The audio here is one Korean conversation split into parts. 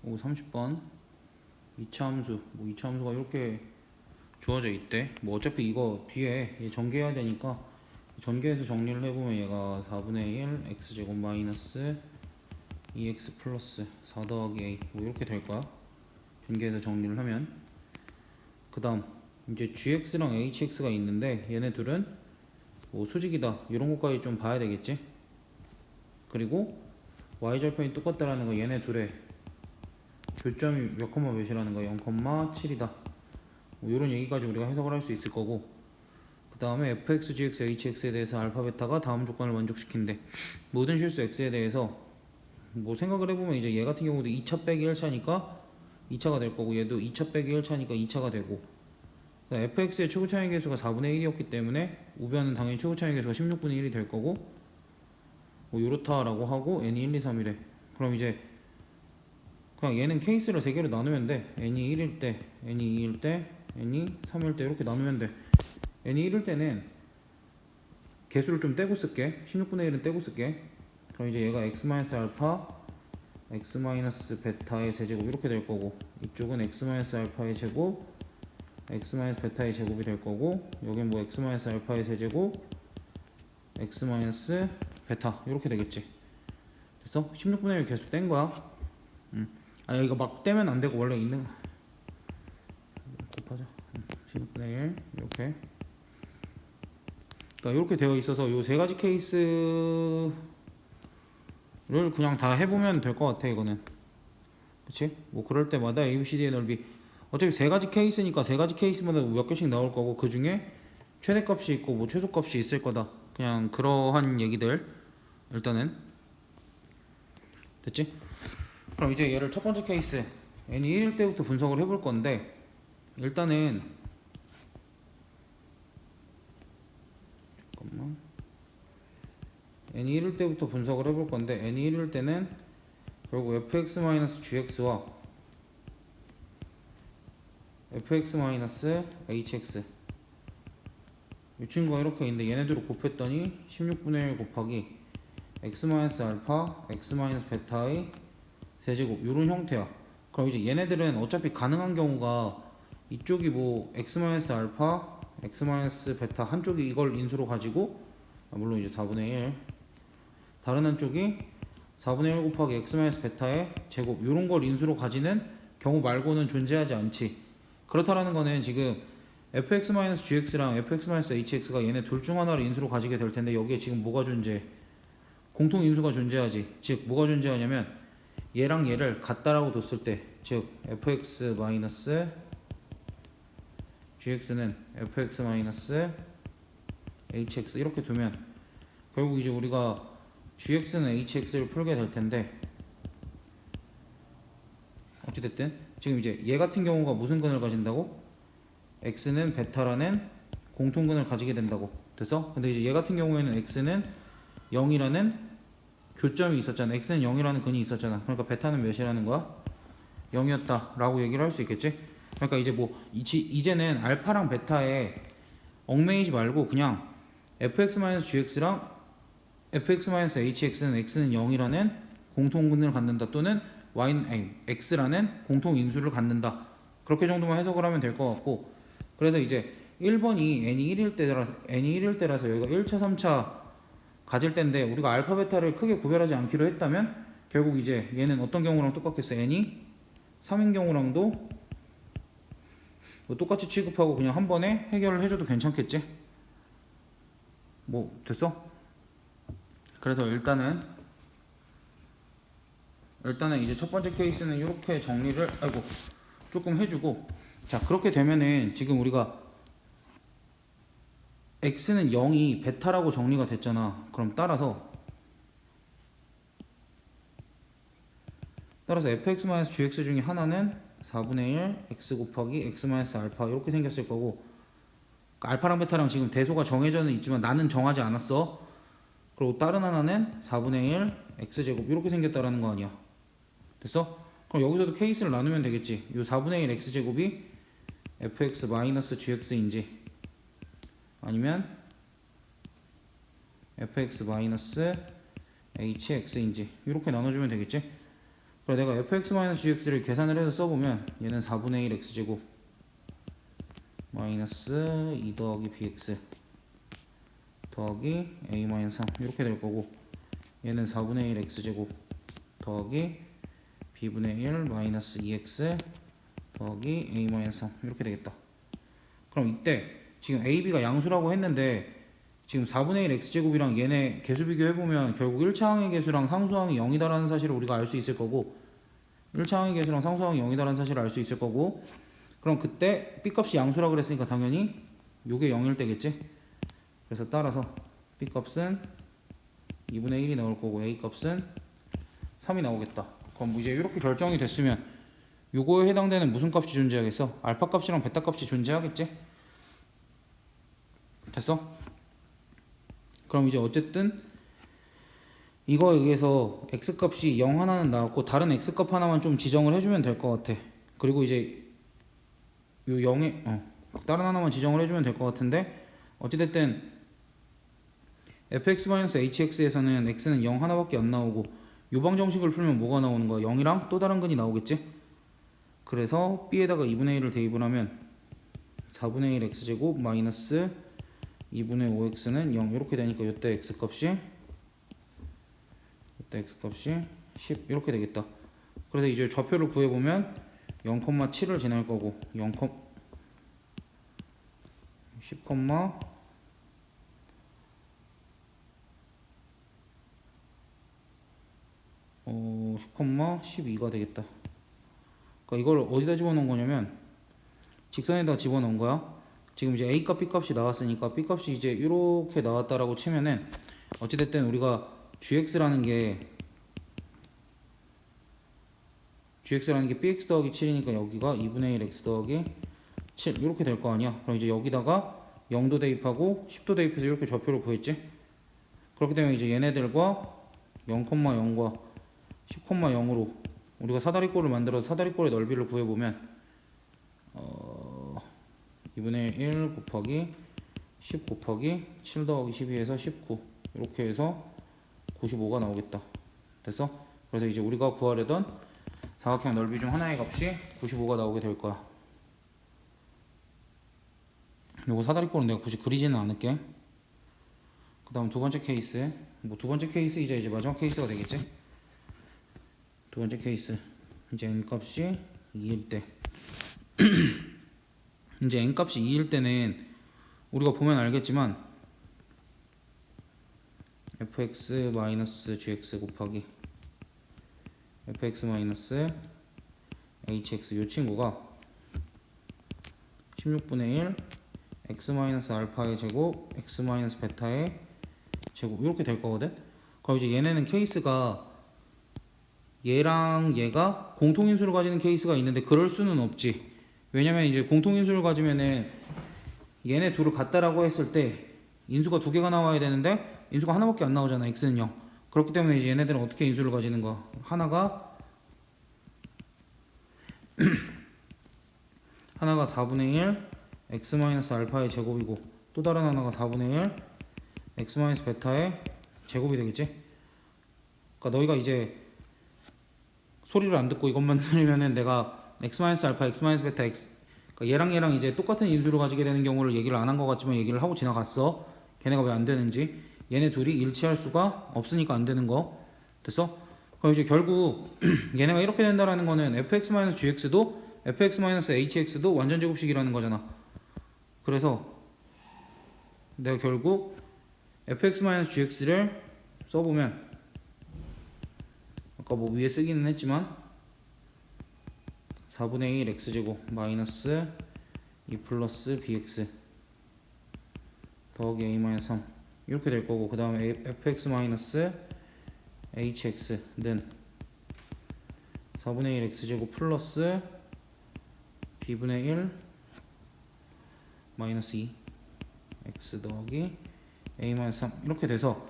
오 30번 2차 함수 뭐 2차 함수가 이렇게 주어져 있대. 뭐 어차피 이거 뒤에 얘 전개해야 되니까 전개해서 정리를 해보면 얘가 4분의 1 x제곱 마이너스 2x 플러스 4 더하기 a 뭐 이렇게 될 거야. 전개해서 정리를 하면. 그 다음 이제 gx랑 hx가 있는데 얘네 둘은 뭐 수직이다 이런 것까지 좀 봐야 되겠지. 그리고 y절편이 똑같다라는 거 얘네 둘의 교점이 몇 콤마 몇이라는 거 0,7이다 뭐 이런 얘기까지 우리가 해석을 할 수 있을 거고, 그 다음에 fx, gx, hx에 대해서 알파, 베타가 다음 조건을 만족시킨대. 모든 실수 x에 대해서 뭐 생각을 해보면 이제 얘 같은 경우도 2차 빼기 1차니까 2차가 될 거고, 얘도 2차 빼기 1차니까 2차가 되고, fx의 최고 차이 계수가 4분의 1이었기 때문에 우변은 당연히 최고 차이 계수가 16분의 1이 될 거고, 뭐 요렇다라고 하고 n이 1, 2, 3이래. 그럼 이제 그냥 얘는 케이스를 3개로 나누면 돼. n이 1일 때, n이 2일 때, n이 3일 때 이렇게 나누면 돼. n이 1일 때는 개수를 좀 떼고 쓸게. 16분의 1은 떼고 쓸게. 그럼 이제 얘가 x-알파 x-베타의 세제곱 이렇게 될 거고, 이쪽은 x-알파의 제곱 x-베타의 제곱이 될 거고, 여긴 뭐 x-알파의 세제곱 x-베타 이렇게 되겠지. 됐어? 16분의 1 개수 뗀 거야. 아 이거 막 떼면 안 되고 원래 있는 곱하자. 16분의 1 이렇게. 그러니까 이렇게 되어 있어서 요 세 가지 케이스를 그냥 다 해보면 될 것 같아 이거는. 그치? 뭐 그럴 때마다 ABCD의 넓이 어차피 세 가지 케이스니까 세 가지 케이스마다 몇 개씩 나올 거고, 그 중에 최대값이 있고 뭐 최소값이 있을 거다. 그냥 그러한 얘기들 일단은 됐지? 그럼 이제 얘를 첫 번째 케이스 n이 1일 때부터 분석을 해볼 건데, 일단은 잠깐만 n이 1일 때부터 분석을 해볼 건데, n이 1일 때는 결국 fx-gx와 fx-hx 이 친구가 이렇게 있는데 얘네들을 곱했더니 16분의 1 곱하기 x-알파 x-베타의 세제곱 이런 형태야. 그럼 이제 얘네들은 어차피 가능한 경우가 이쪽이 뭐 x-알파 x-베타 한쪽이 이걸 인수로 가지고, 물론 이제 4분의 1 다른 한쪽이 4분의 1 곱하기 x-베타의 제곱 이런 걸 인수로 가지는 경우 말고는 존재하지 않지. 그렇다라는 거는 지금 fx-gx랑 fx-hx가 얘네 둘 중 하나를 인수로 가지게 될 텐데, 여기에 지금 뭐가 존재해? 공통 인수가 존재하지. 즉 뭐가 존재하냐면 얘랑 얘를 같다라고 뒀을 때, 즉 fx-gx는 fx-hx 이렇게 두면 결국 이제 우리가 gx는 hx를 풀게 될 텐데, 어찌됐든 지금 이제 얘 같은 경우가 무슨 근을 가진다고? x는 베타라는 공통근을 가지게 된다고. 됐어? 근데 이제 얘 같은 경우에는 x는 0이라는 교점이 있었잖아. x는 0이라는 근이 있었잖아. 그러니까 베타는 몇이라는 거야? 0이었다 라고 얘기를 할 수 있겠지? 그러니까 이제 뭐 이제는 알파랑 베타에 얽매이지 말고 그냥 fx-gx랑 fx-hx는 x는 0이라는 공통근을 갖는다, 또는 x라는 공통인수를 갖는다, 그렇게 정도만 해석을 하면 될 것 같고, 그래서 이제 1번이 n이 1일 때라서 여기가 1차 3차 가질 때인데, 우리가 알파 베타를 크게 구별하지 않기로 했다면 결국 이제 얘는 어떤 경우랑 똑같겠어? n이 3인 경우랑도 뭐 똑같이 취급하고 그냥 한 번에 해결을 해줘도 괜찮겠지? 뭐 됐어? 그래서 일단은 이제 첫 번째 케이스는 이렇게 정리를 조금 해주고, 자 그렇게 되면은 지금 우리가 x는 0이 베타라고 정리가 됐잖아. 그럼 따라서 fx-gx 중에 하나는 4분의 1 x 곱하기 x-알파 이렇게 생겼을 거고, 그러니까 알파랑 베타랑 지금 대소가 정해져는 있지만 나는 정하지 않았어. 그리고 다른 하나는 4분의 1 x제곱 이렇게 생겼다라는 거 아니야. 됐어? 그럼 여기서도 케이스를 나누면 되겠지. 이 4분의 1 x제곱이 fx-gx인지 아니면 fx-hx인지 이렇게 나눠주면 되겠지. 그래 내가 fx-gx를 계산을 해서 써보면 얘는 4분의 1 x제곱 마이너스 2 더하기 bx 더하기 a-3 이렇게 될 거고, 얘는 4분의 1 x제곱 더하기 b분의 1 마이너스 2x 더하기 a-3 이렇게 되겠다. 그럼 이때 지금 a, b가 양수라고 했는데 지금 4분의 1 x제곱이랑 얘네 개수 비교해보면 결국 1차항의 개수랑 상수항이 0이다라는 사실을 우리가 알 수 있을 거고, 1차항의 개수랑 상수항이 0이다라는 사실을 알 수 있을 거고, 그럼 그때 b값이 양수라고 그랬으니까 당연히 요게 0일 때겠지. 그래서 따라서 b값은 2분의 1이 나올 거고 a값은 3이 나오겠다. 그럼 이제 이렇게 결정이 됐으면 요거에 해당되는 무슨 값이 존재하겠어? 알파 값이랑 베타 값이 존재하겠지? 됐어? 그럼 이제 어쨌든 이거에 의해서 x값이 0 하나는 나왔고 다른 x값 하나만 좀 지정을 해주면 될 것 같아. 그리고 이제 요 0에 다른 하나만 지정을 해주면 될 것 같은데, 어찌됐든 fx-hx에서는 x는 0 하나밖에 안 나오고 요방 정식을 풀면 뭐가 나오는 거야? 0이랑 또 다른 근이 나오겠지? 그래서 b에다가 2분의 1을 대입을 하면 4분의 1 x제곱 마이너스 2분의 5x는 0 이렇게 되니까 요때 x값이 10 이렇게 되겠다. 그래서 이제 좌표를 구해보면 0,7을 지날 거고 10,12가 되겠다. 그러니까 이걸 어디다 집어넣은 거냐면 직선에다 집어넣은 거야. 지금 이제 A값, B값이 나왔으니까 B값이 이제 이렇게 나왔다라고 치면은 어찌됐든 우리가 GX라는 게 BX 더하기 7이니까 여기가 2분의 1 X 더하기 7 이렇게 될 거 아니야. 그럼 이제 여기다가 0도 대입하고 10도 대입해서 이렇게 좌표를 구했지. 그렇기 때문에 이제 얘네들과 0,0과 10,0으로 우리가 사다리꼴을 만들어서 사다리꼴의 넓이를 구해보면 2분의 1 곱하기 10 곱하기 7 더하기 12에서 19 이렇게 해서 95가 나오겠다. 됐어? 그래서 이제 우리가 구하려던 사각형 넓이 중 하나의 값이 95가 나오게 될 거야. 요거 사다리꼴은 내가 굳이 그리지는 않을게. 그 다음 두 번째 케이스, 두 번째 케이스이자 이제 마지막 케이스가 되겠지. 두 번째 케이스, 이제 n값이 2일 때 이제 n값이 2일 때는 우리가 보면 알겠지만 fx-gx 곱하기 fx-hx 요 친구가 16분의 1 x-알파의 제곱 x-베타의 제곱 이렇게 될 거거든. 그럼 이제 얘네는 케이스가 얘랑 얘가 공통인수를 가지는 케이스가 있는데 그럴 수는 없지. 왜냐면 이제 공통인수를 가지면은 얘네 둘을 같다라고 했을 때 인수가 두 개가 나와야 되는데 인수가 하나밖에 안 나오잖아. x는 0. 그렇기 때문에 이제 얘네들은 어떻게 인수를 가지는 거야? 하나가 4분의 1 x-알파의 제곱이고 또 다른 하나가 4분의 1 x-베타의 제곱이 되겠지? 그러니까 너희가 이제 소리를 안 듣고 이것만 들으면은 내가 x-알파, x-베타, 그러니까 얘랑 이제 똑같은 인수를 가지게 되는 경우를 얘기를 안 한 것 같지만 얘기를 하고 지나갔어. 걔네가 왜 안 되는지. 얘네 둘이 일치할 수가 없으니까 안 되는 거. 됐어? 그럼 이제 결국 얘네가 이렇게 된다라는 거는 fx-gx도 fx-hx도 완전 제곱식이라는 거잖아. 그래서 내가 결국 fx-gx를 써보면 아까 뭐 위에 쓰기는 했지만 4분의 1 x제곱 마이너스 2 플러스 bx 더하기 a-3 이렇게 될 거고, 그 다음에 fx-hx는 4분의 1 x제곱 플러스 b분의 1 마이너스 2 x 더하기 a-3 이렇게 돼서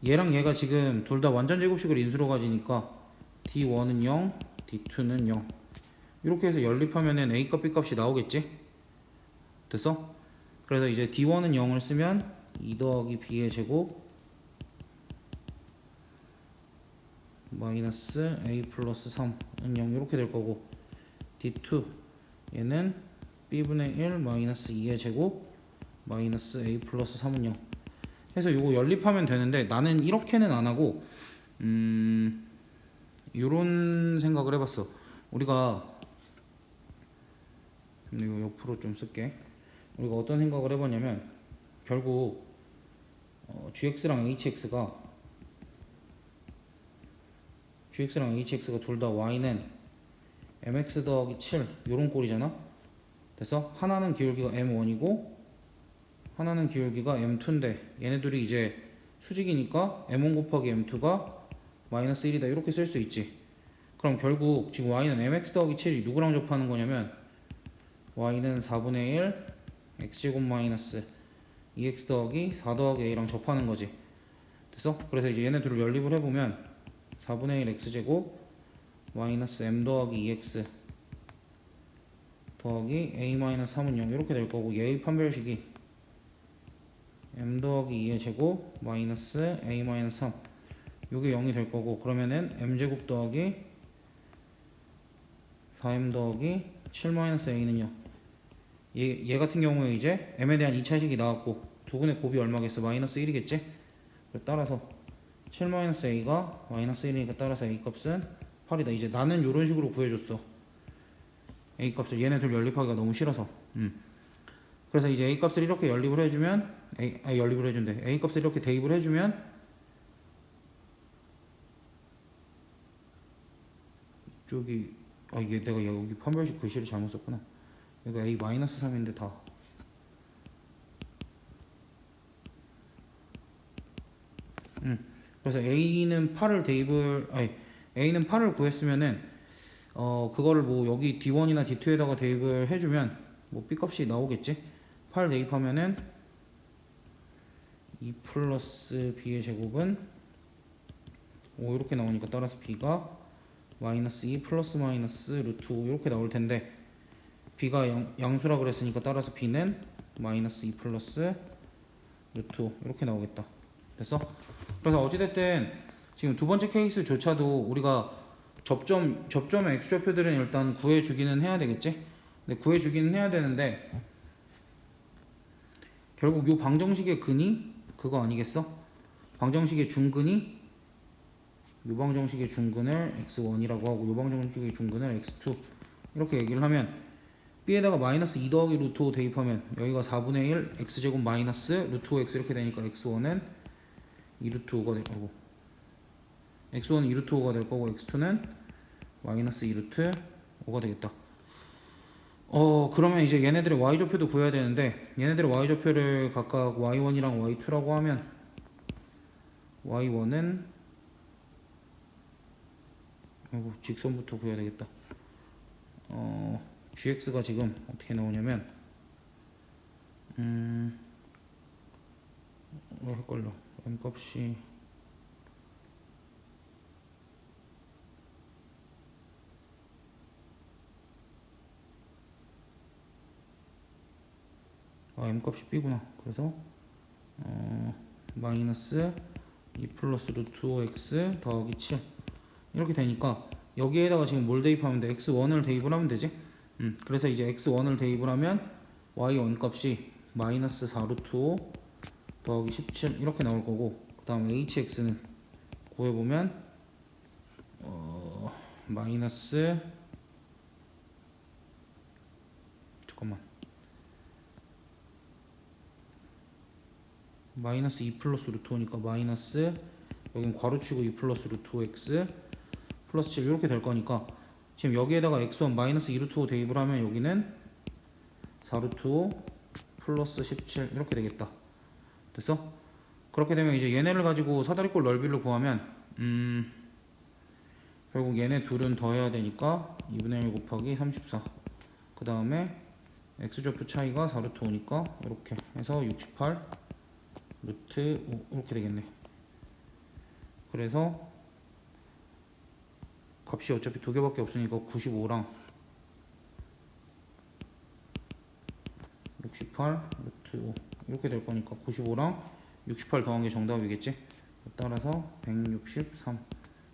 얘랑 얘가 지금 둘 다 완전 제곱식을 인수로 가지니까 d1은 0, d2는 0 이렇게 해서 연립하면은 a값 b값이 나오겠지. 됐어? 그래서 이제 d1은 0을 쓰면 2 더하기 b의 제곱 마이너스 a 플러스 3은 0 이렇게 될 거고, D2 얘는 b분의 1 마이너스 2의 제곱 마이너스 a 플러스 3은 0 해서 이거 연립하면 되는데, 나는 이렇게는 안 하고 요런 생각을 해봤어. 우리가 이거 옆으로 좀 쓸게. 우리가 어떤 생각을 해봤냐면, 결국 gx랑 hx가 둘 다 y는 mx 더하기 7 요런 꼴이잖아. 그래서 하나는 기울기가 m1이고 하나는 기울기가 m2인데, 얘네들이 이제 수직이니까 m1 곱하기 m2가 마이너스 1이다 이렇게 쓸 수 있지. 그럼 결국 지금 y는 mx 더하기 7이 누구랑 접하는 거냐면, y는 4분의 1 x제곱 마이너스 2x 더하기 4 더하기 a랑 접하는 거지. 됐어? 그래서 이제 얘네들을 연립을 해보면 4분의 1 x제곱 마이너스 m 더하기 2x 더하기 a 마이너스 3은 0 이렇게 될 거고, 얘의 판별식이 m 더하기 2의 제곱 마이너스 a 마이너스 3 요게 0이 될 거고, 그러면은 m제곱 더하기 4m 더하기 7 마이너스 a는 0. 얘 같은 경우에 이제 m에 대한 2차식이 나왔고, 두근의 곱이 얼마겠어? 마이너스 1이겠지? 따라서 7 마이너스 a가 마이너스 1이니까 따라서 a 값은 8이다. 이제 나는 이런 식으로 구해줬어. a 값을 얘네들 연립하기가 너무 싫어서. 그래서 이제 a 값을 이렇게 연립을 해주면 연립을 해준대. a 값을 이렇게 대입을 해주면 이쪽이 이게 내가 여기 판별식 글씨를 잘못 썼구나. 여기 a 마이너스 3인데 다. 그래서 a는 8을 a는 8을 구했으면은 그거를 뭐 여기 d1이나 d2에다가 대입을 해주면 뭐 b 값이 나오겠지. 8 대입하면은 2 플러스 b의 제곱은 5 이렇게 나오니까 따라서 b가 마이너스 2 플러스 마이너스 루트 5 이렇게 나올 텐데, b가 양수라 그랬으니까 따라서 b는 마이너스 2 플러스 루트 5 이렇게 나오겠다. 됐어? 그래서 어찌됐든 지금 두 번째 케이스조차도 우리가 접점의 x좌표들은 일단 구해주기는 해야 되겠지? 근데 구해주기는 해야 되는데, 결국 요 방정식의 근이 그거 아니겠어? 방정식의 중근이 요 방정식의 중근을 x1이라고 하고 요 방정식의 중근을 x2 이렇게 얘기를 하면, b에다가 마이너스 2 더하기 루트 5 대입하면 여기가 4분의 1 x제곱 마이너스 루트 5x 이렇게 되니까 x1은 2 루트 5가 될 거고, x1은 2 루트 5가 될 거고, x2는 마이너스 2 루트 5가 되겠다. 그러면 이제 얘네들의 y좌표도 구해야 되는데, 얘네들의 y좌표를 각각 y1이랑 y2라고 하면, y1은 직선부터 구해야 되겠다. gx가 지금 어떻게 나오냐면, 헷갈려. m 값이 m 값이 b구나. 그래서 마이너스 2 플러스 루트 5x 더하기 7 이렇게 되니까, 여기에다가 지금 뭘 대입하면 돼? x1을 대입을 하면 되지? 그래서 이제 x1을 대입을 하면 y1 값이 마이너스 4 루트 5 더하기 17 이렇게 나올 거고, 그 다음 hx는 구해보면 마이너스 마이너스 2 플러스 루트 5니까 마이너스, 여긴 괄호치고 2 플러스 루트 5x 플러스 7 이렇게 될 거니까, 지금 여기에다가 x1 마이너스 2 루트 5 대입을 하면 여기는 4 루트 5 플러스 17 이렇게 되겠다. 됐어? 그렇게 되면 이제 얘네를 가지고 사다리꼴 넓이를 구하면 결국 얘네 둘은 더해야 되니까 2분의 1 곱하기 34, 그 다음에 x좌표 차이가 4 루트 5니까 이렇게 해서 68 루트 5 이렇게 되겠네. 그래서 값이 어차피 두 개밖에 없으니까 95랑 68 루트 5 이렇게 될 거니까 95랑 68 더한 게 정답이겠지. 따라서 163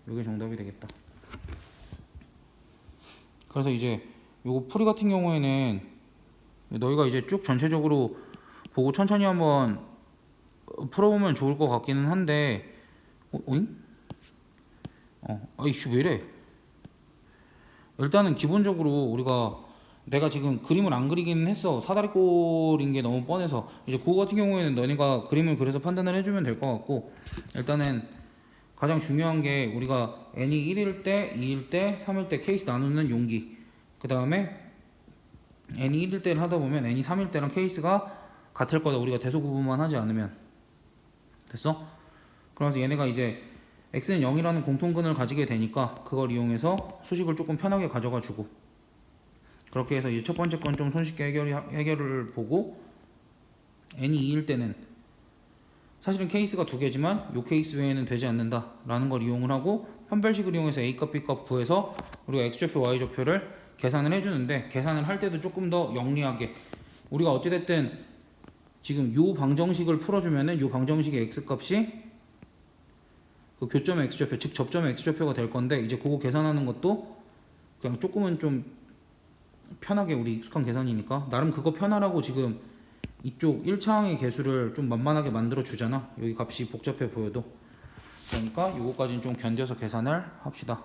이게 정답이 되겠다. 그래서 이제 요거 풀이 같은 경우에는 너희가 이제 쭉 전체적으로 보고 천천히 한번 풀어보면 좋을 것 같기는 한데 오잉? 아이씨 왜 이래? 일단은 기본적으로 우리가 내가 지금 그림을 안 그리기는 했어. 사다리꼴인 게 너무 뻔해서 이제 그거 같은 경우에는 너네가 그림을 그려서 판단을 해주면 될 것 같고, 일단은 가장 중요한 게 우리가 n이 1일 때, 2일 때, 3일 때 케이스 나누는 용기, 그 다음에 n이 1일 때를 하다 보면 n이 3일 때랑 케이스가 같을 거다. 우리가 대소 구분만 하지 않으면. 됐어? 그래서 얘네가 이제 x는 0이라는 공통근을 가지게 되니까 그걸 이용해서 수식을 조금 편하게 가져가 주고, 그렇게 해서 이제 첫 번째 건 좀 손쉽게 해결을 보고, n이 2일 때는 사실은 케이스가 두 개지만 이 케이스 외에는 되지 않는다 라는 걸 이용을 하고 판별식을 이용해서 A값 B값 구해서 우리가 X좌표 Y좌표를 계산을 해주는데, 계산을 할 때도 조금 더 영리하게 우리가 어찌됐든 지금 요 방정식을 풀어주면은 요 방정식의 X값이 그 교점의 X좌표 즉 접점의 X좌표가 될 건데, 이제 그거 계산하는 것도 그냥 조금은 좀 편하게 우리 익숙한 계산이니까 나름 그거 편하라고 지금 이쪽 1차항의 개수를 좀 만만하게 만들어 주잖아. 여기 값이 복잡해 보여도. 그러니까 요거까지는 좀 견뎌서 계산을 합시다.